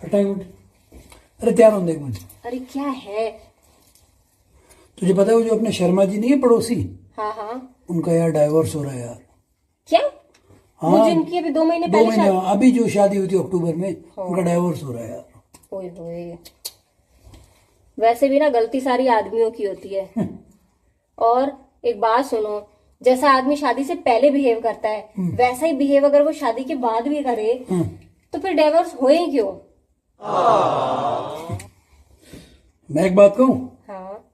हटा एक मिनट। अरे तैयार हो एक मिनट। अरे क्या है? तुझे पता है वो जो अपने शर्मा जी नहीं है पड़ोसी, हाँ हाँ। उनका यार डाइवोर्स हो रहा है यार। क्या? हाँ, वो जिनकी अभी 2 महीने दो पहले महीने अभी जो शादी हुई थी अक्टूबर में, हाँ। उनका डाइवोर्स हो रहा है यार। ओए होए। वैसे भी ना गलती सारी आदमियों की होती है। और एक बात सुनो, जैसा आदमी शादी से पहले बिहेव करता है वैसा ही बिहेव अगर वो शादी के बाद भी करे तो फिर डाइवोर्स होए ही क्यों? मैं एक बात कहूं, हाँ।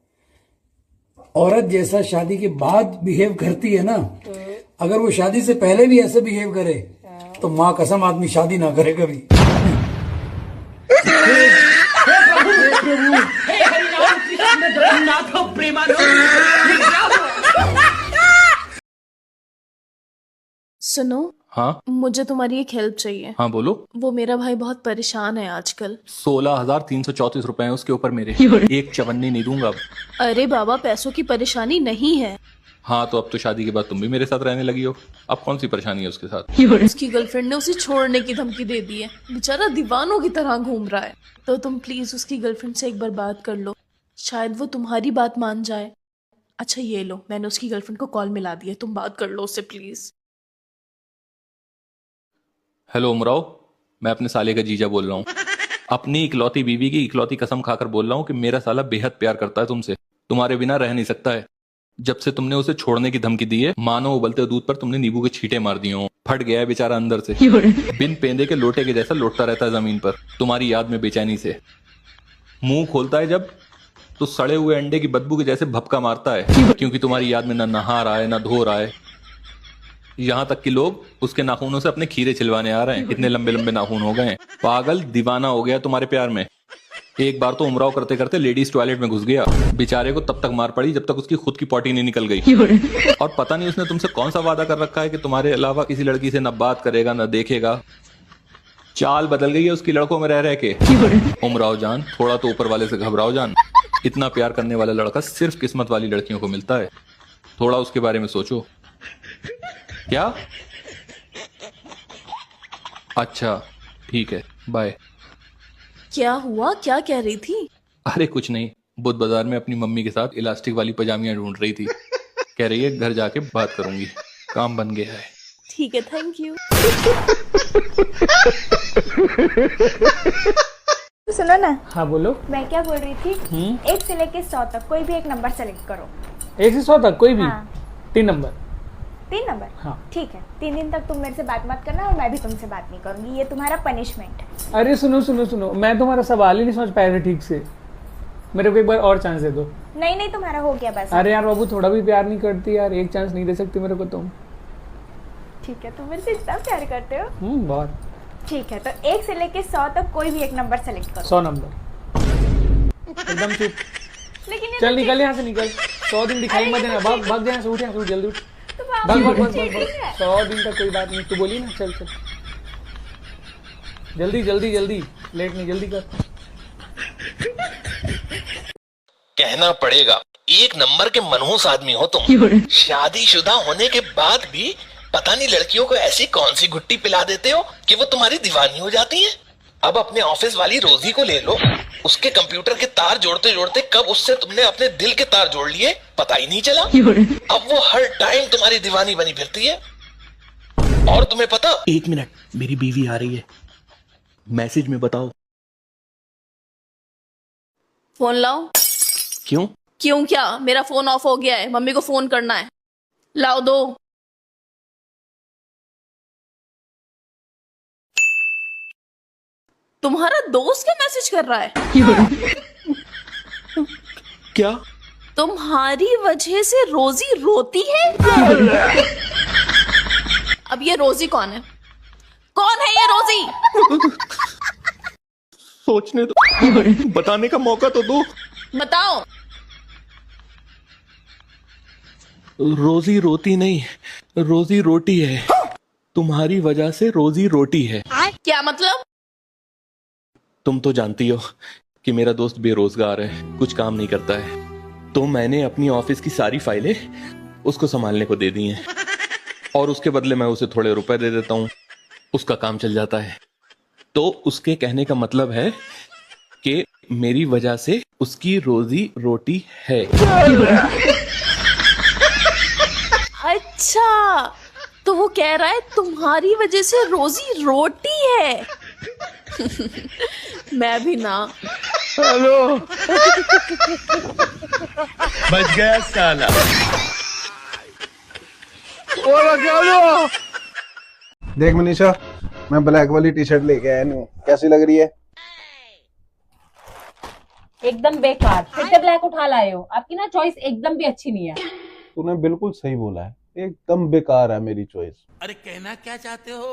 औरत जैसा शादी के बाद बिहेव करती है ना, अगर वो शादी से पहले भी ऐसे बिहेव करे तो माँ कसम आदमी शादी ना करे कभी। सुनो। हाँ मुझे तुम्हारी एक हेल्प चाहिए। हाँ बोलो। वो मेरा भाई बहुत परेशान है आजकल। 16,334 रुपए हैं उसके ऊपर मेरे। एक चवन्नी नहीं दूंगा अब। अरे बाबा, पैसों की परेशानी नहीं है। हाँ तो अब तो शादी के बाद तुम भी मेरे साथ रहने लगी हो, अब कौन सी परेशानी है उसके साथ? उसकी गर्लफ्रेंड ने उसे छोड़ने की धमकी दे दी है। बेचारा दीवानों की तरह घूम रहा है। तो तुम प्लीज उसकी गर्लफ्रेंड से एक बार बात कर लो, शायद वो तुम्हारी बात मान जाए। अच्छा ये लो, मैंने उसकी गर्लफ्रेंड को कॉल मिला दी है, तुम बात कर लो उससे प्लीज। हेलो उमराव, मैं अपने साले का जीजा बोल रहा हूँ। अपनी इकलौती बीवी की इकलौती कसम खाकर बोल रहा हूँ कि मेरा साला बेहद प्यार करता है तुमसे, तुम्हारे बिना रह नहीं सकता है। जब से तुमने उसे छोड़ने की धमकी दी है, मानो उबलते दूध पर तुमने नींबू के छींटे मार दिए हो। फट गया है बेचारा अंदर से, बिन पेंदे के लोटे के जैसा लौटता रहता है जमीन पर तुम्हारी याद में बेचैनी से। मुंह खोलता है जब तो सड़े हुए अंडे की बदबू के जैसे भपका मारता है, क्योंकि तुम्हारी याद में ना नहा रहा है ना धो रहा है। यहाँ तक कि लोग उसके नाखूनों से अपने खीरे छिलवाने आ रहे हैं, इतने लंबे लंबे नाखून हो गए हैं। पागल दीवाना हो गया तुम्हारे प्यार में। एक बार तो उमराव करते करते लेडीज टॉयलेट में घुस गया, बेचारे को तब तक मार पड़ी जब तक उसकी खुद की पॉटी नहीं निकल गई। और पता नहीं उसने तुमसे कौन सा वादा कर रखा है कि तुम्हारे अलावा किसी लड़की से न बात करेगा न देखेगा। चाल बदल गई है उसकी लड़कों में रह रह के। उमराव जान, थोड़ा तो ऊपर वाले से घबराओ जान। इतना प्यार करने वाला लड़का सिर्फ किस्मत वाली लड़कियों को मिलता है, थोड़ा उसके बारे में सोचो। क्या? अच्छा ठीक है, बाय। क्या हुआ, क्या कह रही थी? अरे कुछ नहीं, बुध बाजार में अपनी मम्मी के साथ इलास्टिक वाली पजामियां ढूंढ रही थी। कह रही है घर जाके बात करूंगी, काम बन गया है। ठीक है, थैंक यू। सुनो ना। हाँ बोलो। मैं क्या बोल रही थी, 1 से लेके 100 तक कोई भी एक नंबर सेलेक्ट करो। 1 से 100 तक कोई भी? हाँ। 3 नंबर। 3 नंबर? हाँ ठीक है। 3 दिन तक तुम मेरे से बात मत करना और मैं भी तुमसे बात नहीं करूंगी, ये तुम्हारा पनिशमेंट है। अरे सुनो सुनो सुनो, मैं तुम्हारा सवाल ही नहीं समझ पाया था ठीक से। मेरे को एक बार और चांस दे दो। नहीं नहीं, तुम्हारा हो गया बस। अरे यार बाबू, थोड़ा भी प्यार नहीं करती यार, एक चांस नहीं दे सकती मेरे को तुम? ठीक है, तुम मेरे से इतना प्यार करते हो। बहुत। ठीक है, तो 1 से लेके 100 तक कोई भी एक नंबर सेलेक्ट करो। 100 नंबर। एकदम चुप। लेकिन ये चल तो निकल यहाँ से, निकल। 100 दिन दिखाई मत देना, भाग भाग यहाँ से, उठ यहाँ से, उठ जल्दी उठ। तुम भाग भाग भाग cheating भाग। है। 100 दिन तक कोई बात नहीं, तू बोली ना, चल चल जल्दी जल्दी जल्दी, लेट नहीं, जल्दी कर। कहना पड़ेगा, एक नंबर के मनहूस आदमी हो तुम। शादीशुदा होने के बाद भी पता नहीं लड़कियों को ऐसी कौन सी घुट्टी पिला देते हो कि वो तुम्हारी दीवानी हो जाती है। अब अपने ऑफिस वाली रोजी को ले लो, उसके कंप्यूटर के तार जोड़ते जोड़ते कब उससे तुमने अपने दिल के तार जोड़ लिए पता ही नहीं चला। अब वो हर टाइम तुम्हारी दीवानी बनी फिरती है। और तुम्हें पता, 1 मिनट, मेरी बीवी आ रही है, मैसेज में बताओ। फोन लाओ। क्यों? क्यों क्या, मेरा फोन ऑफ हो गया है, मम्मी को फोन करना है। लाओ दो। तुम्हारा दोस्त क्या मैसेज कर रहा है? क्या? तुम्हारी वजह से रोजी रोती है? अब ये रोजी कौन है? कौन है ये रोजी? सोचने दो, बताने का मौका तो दो। बताओ। रोजी रोती नहीं, रोजी रोटी है। तुम्हारी वजह से रोजी रोटी है। क्या मतलब? तुम तो जानती हो कि मेरा दोस्त बेरोजगार है, कुछ काम नहीं करता है, तो मैंने अपनी ऑफिस की सारी फाइलें उसको संभालने को दे दी हैं और उसके बदले मैं उसे थोड़े रुपए दे देता हूँ, उसका काम चल जाता है। तो उसके कहने का मतलब है कि मेरी वजह से उसकी रोजी रोटी है। अच्छा, तो वो कह रहा है तुम्हारी वजह से रोजी रोटी है। मैं भी ना। बच गया साला। देख मनीषा, मैं ब्लैक वाली टी शर्ट लेके आया हूँ, कैसी लग रही है? एकदम बेकार। फिर से ब्लैक उठा लाए हो। आपकी ना चॉइस एकदम भी अच्छी नहीं है। तूने बिल्कुल सही बोला है, एकदम बेकार है मेरी चॉइस। अरे कहना क्या चाहते हो?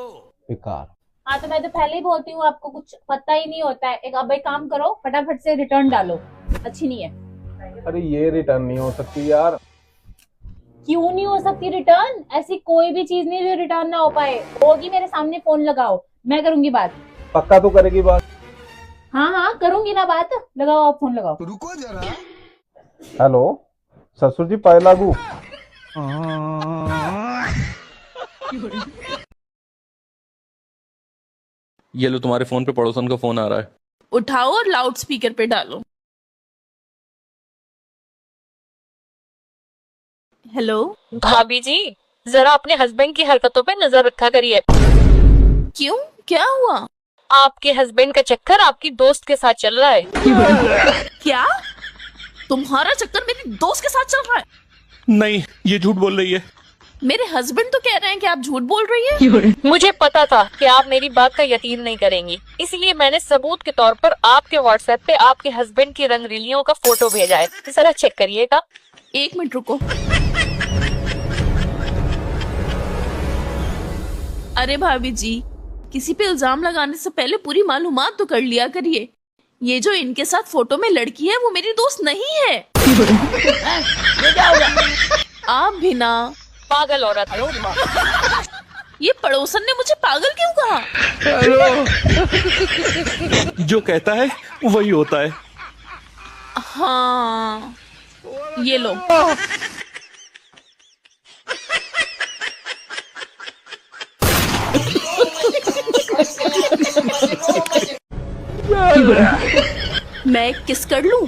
बेकार। हाँ तो मैं तो पहले ही बोलती हूँ, आपको कुछ पता ही नहीं होता है। अब एक काम करो, फटाफट से रिटर्न डालो, अच्छी नहीं है। अरे ये रिटर्न नहीं हो सकती यार। क्यों नहीं हो सकती रिटर्न? ऐसी कोई भी चीज नहीं जो रिटर्न ना हो पाए। होगी, मेरे सामने फोन लगाओ, मैं करूंगी बात। पक्का तो करेगी बात? हाँ हाँ करूंगी ना बात। लगाओ, आप फोन लगाओ। रुको जरा। हेलो ससुर जी, पाए लागू। ये लो, तुम्हारे फोन पे पड़ोसन का फोन आ रहा है। उठाओ और लाउड स्पीकर पे डालो। हेलो भाभी जी, जरा अपने हस्बैंड की हरकतों पे नजर रखा करिए। क्यों, क्या हुआ? आपके हस्बैंड का चक्कर आपकी दोस्त के साथ चल रहा है। क्या तुम्हारा चक्कर मेरी दोस्त के साथ चल रहा है? नहीं, ये झूठ बोल रही है। मेरे हस्बैंड तो कह रहे हैं कि आप झूठ बोल रही हैं। मुझे पता था कि आप मेरी बात का यकीन नहीं करेंगी, इसलिए मैंने सबूत के तौर पर आपके व्हाट्सएप पे आपके हस्बैंड की रंगरलियों का फोटो भेजा है, जरा चेक करिएगा। 1 मिनट रुको। अरे भाभी जी, किसी पे इल्जाम लगाने से पहले पूरी मालूमात तो कर लिया करिए। ये जो इनके साथ फोटो में लड़की है वो मेरी दोस्त नहीं है। ये क्या होगा? आप भी ना। पागल औरत। ये पड़ोसन ने मुझे पागल क्यों कहा? जो कहता है वही होता है। हाँ, ये लो। मैं एक किस कर लूं?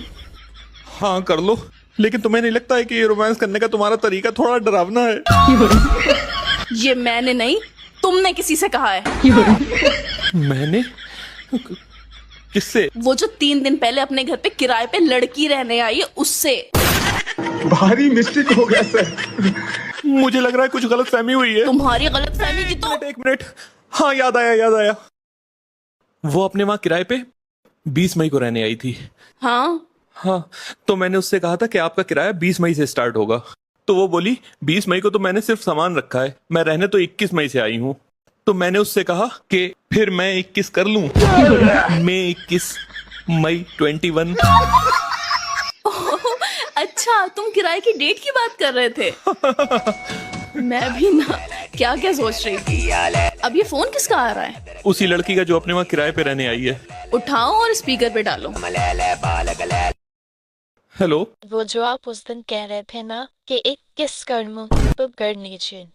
हाँ कर लो, लेकिन तुम्हें नहीं लगता है कि ये रोमांस करने का तुम्हारा तरीका थोड़ा डरावना है? ये मैंने नहीं, तुमने किसी से कहा है। मैंने? किससे? वो जो 3 दिन पहले अपने घर पे किराए पे लड़की रहने आई है, उससे। भारी मिस्टेक हो गया सर। मुझे लग रहा है कुछ गलत फहमी हुई है। तुम्हारी गलत फहमी की तो। एक मिनट, हाँ याद आया। वो अपने वहां किराए पे 20 मई को रहने आई थी। हाँ, तो मैंने उससे कहा था कि आपका किराया 20 मई से स्टार्ट होगा। तो वो बोली 20 मई को तो मैंने सिर्फ सामान रखा है, मैं रहने तो 21 मई से आई हूँ। तो मैंने उससे कहा कि फिर मैं 21 कर लूं। मैं 21 मई 21। अच्छा, तुम किराए की डेट की बात कर रहे थे। मैं भी ना क्या क्या सोच रही थी। अब ये फोन किसका आ रहा है? उसी लड़की का जो अपने वहां किराए पे रहने आई है। उठाओ और स्पीकर पे डालो। हेलो। वो जो आप उस दिन कह रहे थे ना कि एक किस कर लूं, तो कर लीजिए।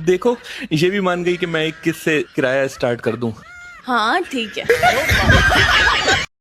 देखो, ये भी मान गई कि मैं 21 से किराया स्टार्ट कर दूं। हाँ ठीक है।